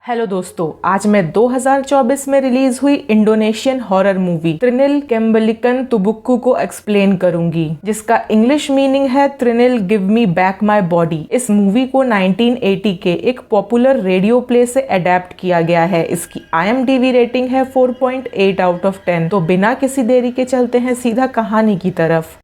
Hello दोस्तों, आज मैं 2024 में रिलीज हुई Indonesian horror movie Trinil Kembalikan Tubuhku को एक्सप्लेन करूंगी, जिसका इंग्लिश मीनिंग है Trinil give me back my body. इस मूवी को 1980 के एक पॉपुलर रेडियो प्ले से अडेप्ट किया गया है। इसकी IMDb रेटिंग है 4.8 आउट ऑफ 10। तो बिना किसी देरी के चलते हैं सीधा कहानी की तरफ।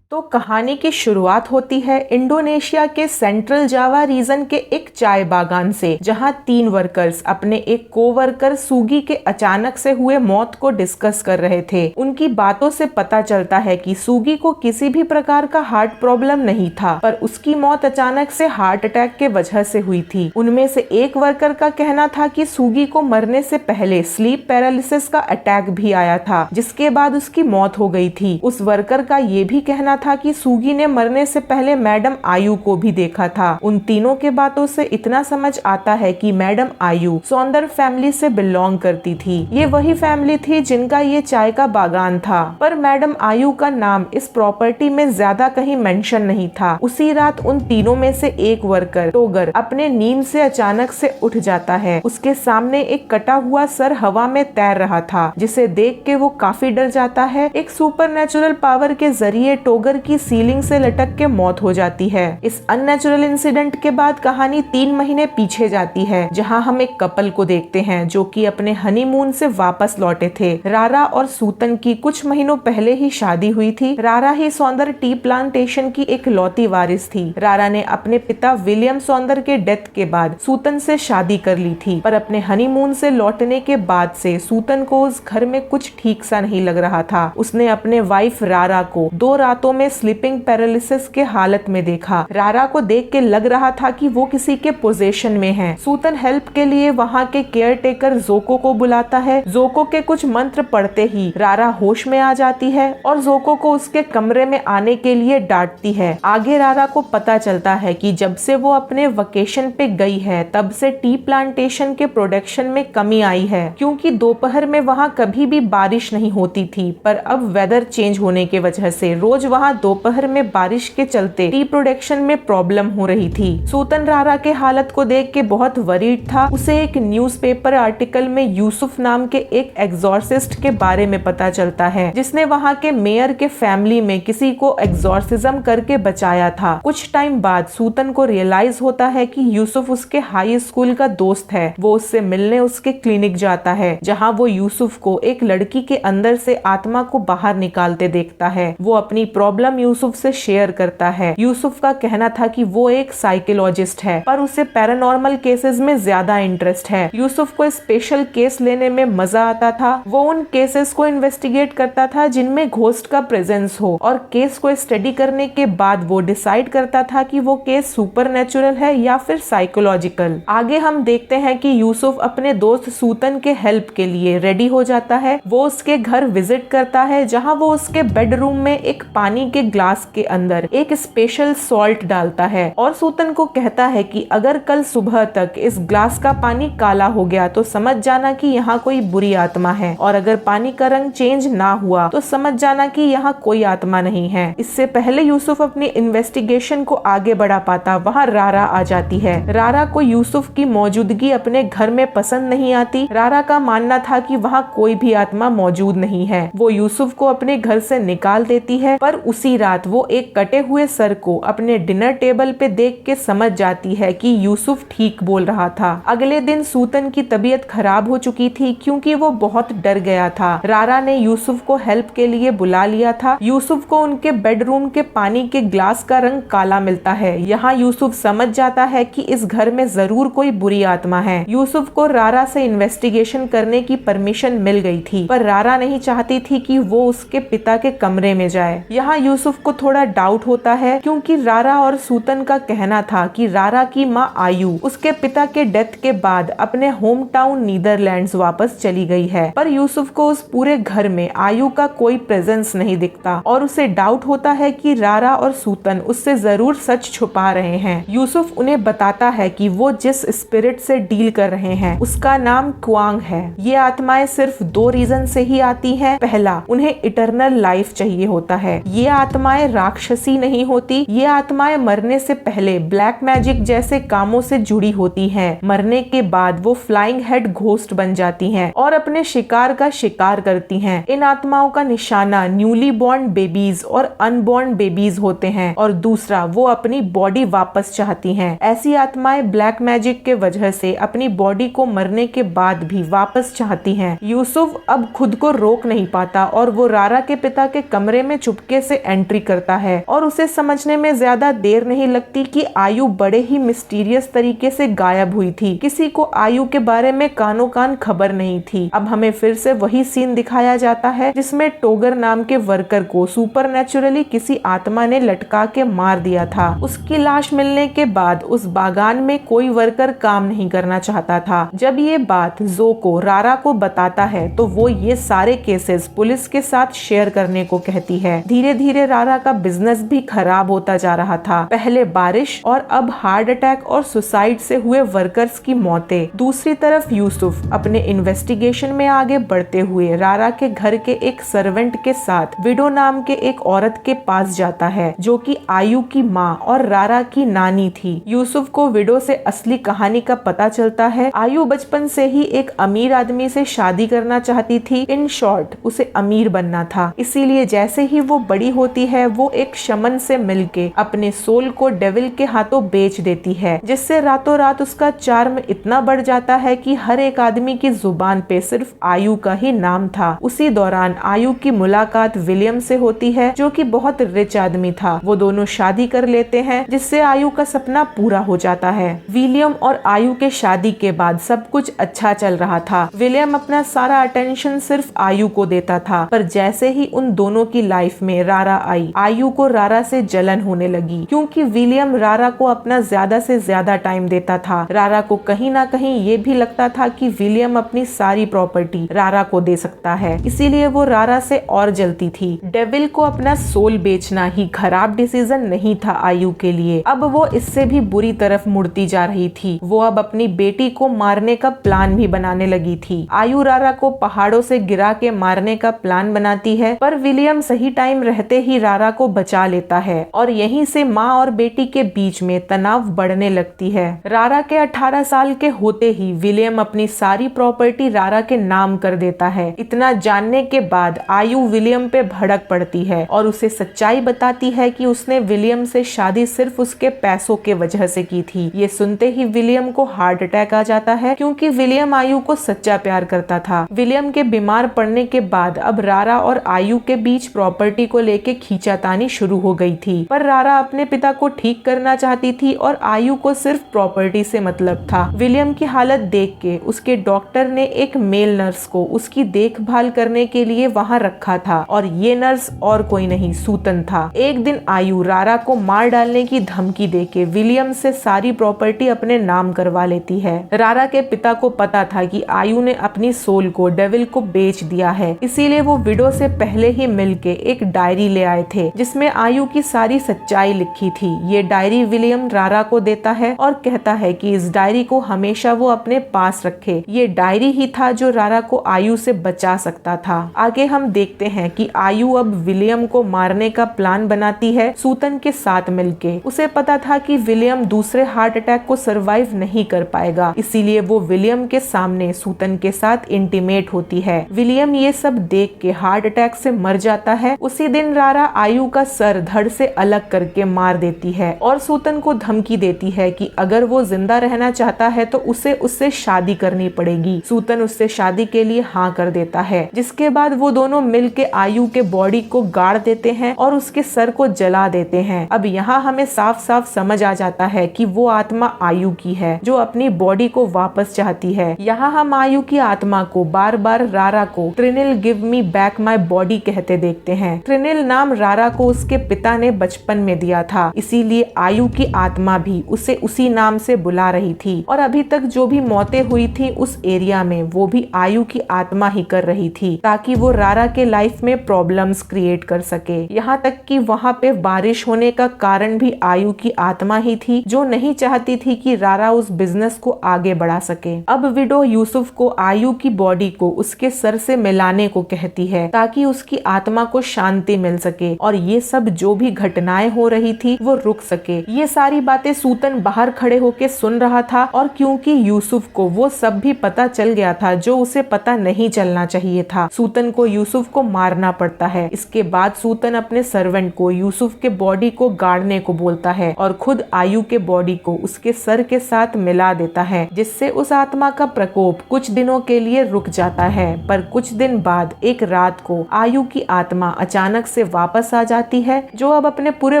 तो कहानी की शुरुआत होती है इंडोनेशिया के सेंट्रल जावा रीजन के एक चाय बागान से, जहां 3 वर्कर्स अपने एक कोवर्कर सूगी के अचानक से हुए मौत को डिस्कस कर रहे थे। उनकी बातों से पता चलता है कि सूगी को किसी भी प्रकार का हार्ट प्रॉब्लम नहीं था, पर उसकी मौत अचानक से हार्ट अटैक के वजह से हुई थी। उनमें से एक वर्कर का कहना था कि सूगी को मरने से पहले स्लीप पैरालिसिस का अटैक भी आया था, जिसके बाद उसकी मौत हो गई थी। उस वर्कर का ये भी कहना था कि सूगी ने मरने से पहले मैडम आयु को भी देखा था। उन तीनों के बातों से इतना समझ आता है कि मैडम आयु सौंदर्य फैमिली से बिलोंग करती थी। ये वही फैमिली थी जिनका ये चाय का बागान था, पर मैडम आयु का नाम इस प्रॉपर्टी में ज्यादा कहीं मेंशन नहीं था। उसी रात उन तीनों में से एक वर्कर टोगर अपने नींद से अचानक से उठ जाता है। उसके सामने एक कटा हुआ सर हवा में तैर रहा था, जिसे देख के वो काफी डर जाता है। एक सुपरनेचुरल पावर के जरिए टोगर की सीलिंग से लटक के मौत हो जाती है। इस अननेचुरल इंसिडेंट के बाद कहानी 3 महीने पीछे जाती है, जहां हम एक कपल को देखते हैं जो कि अपने हनीमून से वापस लौटे थे। रारा और सूतन की कुछ महीनों पहले ही शादी हुई थी। रारा ही सौंदर्य टी प्लांटेशन की एक लौती वारिस थी। रारा ने अपने पिता विलियम सौंदर्य के डेथ के बाद सूतन से शादी कर ली थी, पर अपने हनीमून से लौटने के बाद से सूतन को उस घर में कुछ ठीक सा नहीं लग रहा था। उसने अपने वाइफ रारा को 2 रातों में स्लीपिंग पैरालिसिस के हालत में देखा। रारा को देख के लग रहा था कि वो किसी के पोजीशन में है। सूतन हेल्प के लिए वहाँ के केयर टेकर जोको को बुलाता है। जोको के कुछ मंत्र पढ़ते ही रारा होश में आ जाती है और जोको को उसके कमरे में आने के लिए डांटती है। आगे रारा को पता चलता है कि जब से वो अपने वेकेशन पे गई है, तब से टी प्लांटेशन के प्रोडक्शन में कमी आई है, क्योंकि दोपहर में वहाँ कभी भी बारिश नहीं होती थी, पर अब वेदर चेंज होने के वजह से रोज वहाँ दोपहर में बारिश के चलते टी प्रोडक्शन में प्रॉब्लम हो रही थी। सूतन रारा के हालत को देख के बहुत वरीड था। उसे एक न्यूज़पेपर आर्टिकल में यूसुफ नाम के एक एग्जॉर्सिस्ट के बारे में पता चलता है, जिसने वहाँ के मेयर के फैमिली में किसी को एग्जॉर्सिज्म करके बचाया था। कुछ टाइम बाद सूतन को रियलाइज होता है कि यूसुफ उसके हाई स्कूल का दोस्त है। वो उससे मिलने उसके क्लिनिक जाता है, जहाँ वो यूसुफ को एक लड़की के अंदर से आत्मा को बाहर निकालते देखता है। वो अपनी प्रॉब्लम यूसुफ से शेयर करता है। यूसुफ का कहना था कि वो एक साइकोलॉजिस्ट है, पर उसे पैरानॉर्मल केसेस में ज्यादा इंटरेस्ट है। यूसुफ को स्पेशल केस लेने में मजा आता था। वो उन केसेस को इन्वेस्टिगेट करता था जिनमें घोस्ट का प्रेजेंस हो, और केस को स्टडी करने के बाद वो डिसाइड करता था कि वो केस सुपरनेचुरल है या फिर साइकोलॉजिकल। आगे हम देखते हैं कि यूसुफ अपने दोस्त सूतन के हेल्प के लिए रेडी हो जाता है। वो उसके घर विजिट करता है, जहाँ वो उसके बेडरूम में एक पानी के ग्लास के अंदर एक स्पेशल सॉल्ट डालता है और सूतन को कहता है कि अगर कल सुबह तक इस ग्लास का पानी काला हो गया तो समझ जाना कि यहाँ कोई बुरी आत्मा है, और अगर पानी का रंग चेंज ना हुआ तो समझ जाना कि यहाँ कोई आत्मा नहीं है। इससे पहले यूसुफ अपनी इन्वेस्टिगेशन को आगे बढ़ा पाता, वहाँ रारा आ जाती है। रारा को यूसुफ की मौजूदगी अपने घर में पसंद नहीं आती। रारा का मानना था कि वहाँ कोई भी आत्मा मौजूद नहीं है। वो यूसुफ को अपने घर से निकाल देती है, पर उसी रात वो एक कटे हुए सर को अपने डिनर टेबल पे देख के समझ जाती है कि यूसुफ ठीक बोल रहा था। अगले दिन सूतन की तबीयत खराब हो चुकी थी, क्योंकि वो बहुत डर गया था। रारा ने यूसुफ को हेल्प के लिए बुला लिया था। यूसुफ को उनके बेडरूम के पानी के ग्लास का रंग काला मिलता है। यहाँ यूसुफ समझ जाता है कि इस घर में जरूर कोई बुरी आत्मा है। यूसुफ को रारा से इन्वेस्टिगेशन करने की परमिशन मिल गई थी, पर रारा नहीं चाहती थी कि वो उसके पिता के कमरे में जाए। यहाँ यूसुफ को थोड़ा डाउट होता है, क्योंकि रारा और सूतन का कहना था कि रारा की माँ आयु उसके पिता के डेथ के बाद अपने होम टाउन नीदरलैंड्स वापस चली गई है, पर यूसुफ को उस पूरे घर में आयु का कोई प्रेजेंस नहीं दिखता और उसे डाउट होता है कि रारा और सूतन उससे जरूर सच छुपा रहे हैं। यूसुफ उन्हें बताता है कि वो जिस स्पिरिट से डील कर रहे हैं उसका नाम क्वांग है। ये आत्माएं सिर्फ 2 रीजन से ही आती हैं। पहला, उन्हें इटर्नल लाइफ चाहिए होता है। ये आत्माएं राक्षसी नहीं होती। ये आत्माएं मरने से पहले ब्लैक मैजिक जैसे कामों से जुड़ी होती हैं। मरने के बाद वो फ्लाइंग हेड घोस्ट बन जाती हैं और अपने शिकार का शिकार करती हैं। इन आत्माओं का निशाना न्यूली बॉर्न बेबीज और अनबॉर्न बेबीज होते हैं और दूसरा वो अपनी बॉडी वापस चाहती हैं। ऐसी आत्माएं ब्लैक मैजिक के वजह से अपनी बॉडी को मरने के बाद भी वापस चाहती हैं। यूसुफ अब खुद को रोक नहीं पाता और वो रारा के पिता के कमरे में चुपके से एंट्री करता है और उसे समझने में ज्यादा देर नहीं लगती कि आयु बड़े ही मिस्टीरियस तरीके से गायब हुई थी। किसी को आयु के बारे में कानो कान खबर नहीं थी। अब हमें फिर से वही सीन दिखाया जाता है जिसमें टोगर नाम के वर्कर को सुपरनैचुरली किसी आत्मा ने लटका के मार दिया था। उसकी लाश मिलने के बाद उस बागान में कोई वर्कर काम नहीं करना चाहता था। जब ये बात जो को रारा को बताता है तो वो ये सारे केसेस पुलिस के साथ शेयर करने को कहती है। धीरे धीरे रारा का बिजनेस भी खराब होता जा रहा था। पहले बारिश और अब हार्ट अटैक और सुसाइड से हुए वर्कर्स की मौतें। दूसरी तरफ यूसुफ अपने इन्वेस्टिगेशन में आगे बढ़ते हुए रारा के घर के एक सर्वेंट के साथ विडो नाम के एक औरत के पास जाता है जो कि आयु की माँ और रारा की नानी थी। यूसुफ को विडो से असली कहानी का पता चलता है। आयु बचपन से ही एक अमीर आदमी से शादी करना चाहती थी। इन शॉर्ट उसे अमीर बनना था। इसीलिए जैसे ही वो बड़ी होती है वो एक शमन से मिलके अपने सोल को डेविल के हाथों बेच देती है, जिससे रातों रात उसका चार्म इतना बढ़ जाता है कि हर एक आदमी की जुबान पे सिर्फ आयु का ही नाम था। उसी दौरान आयु की मुलाकात विलियम से होती है जो कि बहुत रिच आदमी था। वो दोनों शादी कर लेते हैं जिससे आयु का सपना पूरा हो जाता है। विलियम और आयु के शादी के बाद सब कुछ अच्छा चल रहा था। विलियम अपना सारा अटेंशन सिर्फ आयु को देता था, पर जैसे ही उन दोनों की लाइफ में रारा आई, आयु को रारा से जलन होने लगी क्योंकि विलियम रारा को अपना ज्यादा से ज्यादा टाइम देता था। रारा को कहीं ना कहीं ये भी लगता था कि विलियम अपनी सारी प्रॉपर्टी रारा को दे सकता है, इसीलिए वो रारा से और जलती थी। डेविल को अपना सोल बेचना ही खराब डिसीजन नहीं था आयु के लिए। अब वो इससे भी बुरी तरफ मुड़ती जा रही थी। वो अब अपनी बेटी को मारने का प्लान भी बनाने लगी थी। आयु रारा को पहाड़ों से गिरा के मारने का प्लान बनाती है, पर विलियम सही टाइम रहते ही रारा को बचा लेता है और यहीं से माँ और बेटी के बीच में तनाव बढ़ने लगती है। रारा के 18 साल के होते ही विलियम अपनी सारी प्रॉपर्टी रारा के नाम कर देता है। इतना जानने के बाद आयु विलियम पे भड़क पड़ती है और उसे सच्चाई बताती है कि उसने विलियम से शादी सिर्फ उसके पैसों के वजह से की थी। ये सुनते ही विलियम को हार्ट अटैक आ जाता है क्योंकि विलियम आयु को सच्चा प्यार करता था। विलियम के बीमार पड़ने के बाद अब रारा और आयु के बीच प्रॉपर्टी को लेके खींचातानी शुरू हो गई थी, पर रारा अपने पिता को ठीक करना चाहती थी और आयु को सिर्फ प्रॉपर्टी से मतलब था। विलियम की हालत देख के उसके डॉक्टर ने एक मेल नर्स को उसकी देखभाल करने के लिए वहां रखा था और ये नर्स और कोई नहीं सूतन था। एक दिन आयु रारा को मार डालने की धमकी देके विलियम से सारी प्रॉपर्टी अपने नाम करवा लेती है। रारा के पिता को पता था कि आयु ने अपनी सोल को डेविल को बेच दिया है, इसीलिए वो विडो से पहले ही मिलके एक डायरी ले आए थे जिसमें आयु की सारी सच्चाई लिखी थी। ये डायरी विलियम रारा को देता है और कहता है कि इस डायरी को हमेशा वो अपने पास रखे। ये डायरी ही था जो रारा को आयु से बचा सकता था। आगे हम देखते हैं कि आयु अब विलियम को मारने का प्लान बनाती है सूतन के साथ मिलके। उसे पता था कि विलियम दूसरे हार्ट अटैक को सरवाइव नहीं कर पाएगा, इसीलिए वो विलियम के सामने सूतन के साथ इंटीमेट होती है। विलियम ये सब देख के हार्ट अटैक से मर जाता है। उसी दिन रारा आयु का सर धड़ से अलग करके मार देती है और सूतन को धमकी देती है कि अगर वो जिंदा रहना चाहता है तो उसे उससे शादी करनी पड़ेगी। सूतन उससे शादी के लिए हाँ कर देता है, जिसके बाद वो दोनों मिलके आयु के बॉडी को गाड़ देते हैं और उसके सर को जला देते हैं। अब यहाँ हमें साफ साफ समझ आ जाता है कि वो आत्मा आयु की है जो अपनी बॉडी को वापस चाहती है। यहाँ हम आयु की आत्मा को बार बार रारा को Trinil give me back my body कहते देखते हैं। ट्रिनिल नाम रारा को उसके पिता ने बचपन में दिया था, इसीलिए आयु की आत्मा भी उसे उसी नाम से बुला रही थी और अभी तक जो भी मौतें हुई थी उस एरिया में वो भी आयु की आत्मा ही कर रही थी ताकि वो रारा के लाइफ में प्रॉब्लम्स क्रिएट कर सके। यहाँ तक कि वहाँ पे बारिश होने का कारण भी आयु की आत्मा ही थी जो नहीं चाहती थी कि रारा उस बिजनेस को आगे बढ़ा सके। अब विडो यूसुफ को आयु की बॉडी को उसके सर से मिलाने को कहती है ताकि उसकी आत्मा को शांति मिल सके। सके और ये सब जो भी घटनाएं हो रही थी वो रुक सके। ये सारी बातें सूतन बाहर खड़े होके सुन रहा था और क्योंकि यूसुफ को वो सब भी पता चल गया था जो उसे पता नहीं चलना चाहिए था, सूतन को यूसुफ को मारना पड़ता है। इसके बाद सूतन अपने सर्वेंट को यूसुफ के बॉडी को गाड़ने को बोलता है और खुद आयु के बॉडी को उसके सर के साथ मिला देता है, जिससे उस आत्मा का प्रकोप कुछ दिनों के लिए रुक जाता है। पर कुछ दिन बाद एक रात को आयु की आत्मा अचानक से वापस आ जाती है, जो अब अपने पूरे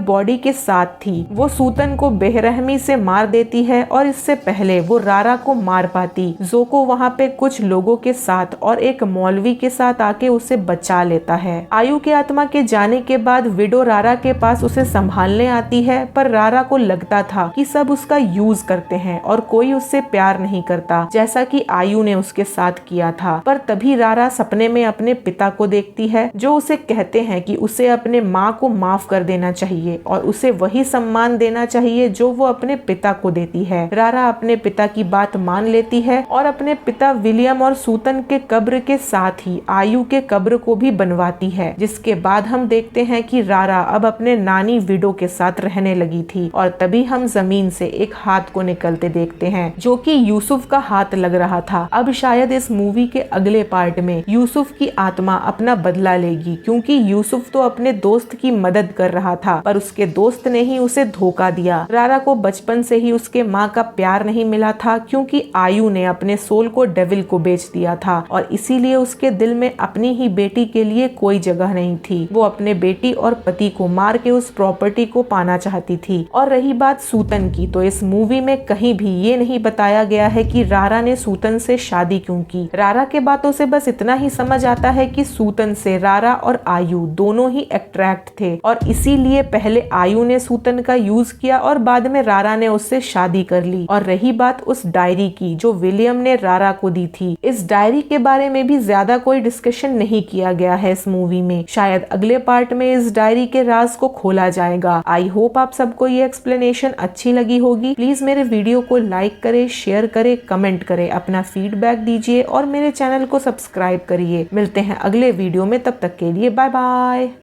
बॉडी के साथ थी। वो सूतन को बेरहमी से मार देती है और इससे पहले वो रारा को मार पाती, जोको वहाँ पे कुछ लोगों के साथ और एक मौलवी के साथ आके उसे बचा लेता है। आयु की आत्मा के जाने के बाद विडो रारा के पास उसे संभालने आती है, पर रारा को लगता था कि सब उसका यूज करते हैं और कोई उससे प्यार नहीं करता, जैसा कि आयु ने उसके साथ किया था। पर तभी रारा सपने में अपने पिता को देखती है, जो उसे कहते हैं कि उसे अपने माँ को माफ कर देना चाहिए और उसे वही सम्मान देना चाहिए जो वो अपने पिता को देती है। रारा अपने पिता की बात मान लेती है और अपने पिता विलियम और सूतन के कब्र के साथ ही आयु के कब्र को भी बनवाती है, जिसके बाद हम देखते हैं कि रारा अब अपने नानी विडो के साथ रहने लगी थी। और तभी हम जमीन से एक हाथ को निकलते देखते हैं, जो कि यूसुफ का हाथ लग रहा था। अब शायद इस मूवी के अगले पार्ट में यूसुफ की आत्मा अपना बदला लेगी, क्योंकि यूसुफ तो अपने दोस्त की मदद कर रहा था, पर उसके दोस्त ने ही उसे धोखा दिया। रारा को बचपन से ही उसके माँ का प्यार नहीं मिला था, क्योंकि आयु ने अपने सोल को डेविल को बेच दिया था और इसीलिए उसके दिल में अपनी ही बेटी के लिए कोई जगह नहीं थी। वो अपने बेटी और पति को मार के उस प्रॉपर्टी को पाना चाहती थी। और रही बात सूतन की, तो इस मूवी में कहीं भी ये नहीं बताया गया है कि रारा ने सूतन से शादी क्यों की। रारा के बातों से बस इतना ही समझ आता है कि सूतन से रारा और आयु दोनों ही अट्रैक्ट थे और इसीलिए पहले आयु ने सूतन का यूज किया और बाद में रारा ने उससे शादी कर ली। और रही बात उस डायरी की जो विलियम ने रारा को दी थी, इस डायरी के बारे में भी ज्यादा कोई डिस्कशन नहीं किया गया है इस मूवी में। शायद अगले पार्ट में इस डायरी के राज को खोला जाएगा। आई होप आप सबको ये एक्सप्लेनेशन अच्छी लगी होगी। प्लीज मेरे वीडियो को लाइक करे, शेयर करे, कमेंट करे, अपना फीडबैक दीजिए और मेरे चैनल को सब्सक्राइब करिए। मिलते हैं अगले वीडियो में, तब तक के लिए बाय बाय।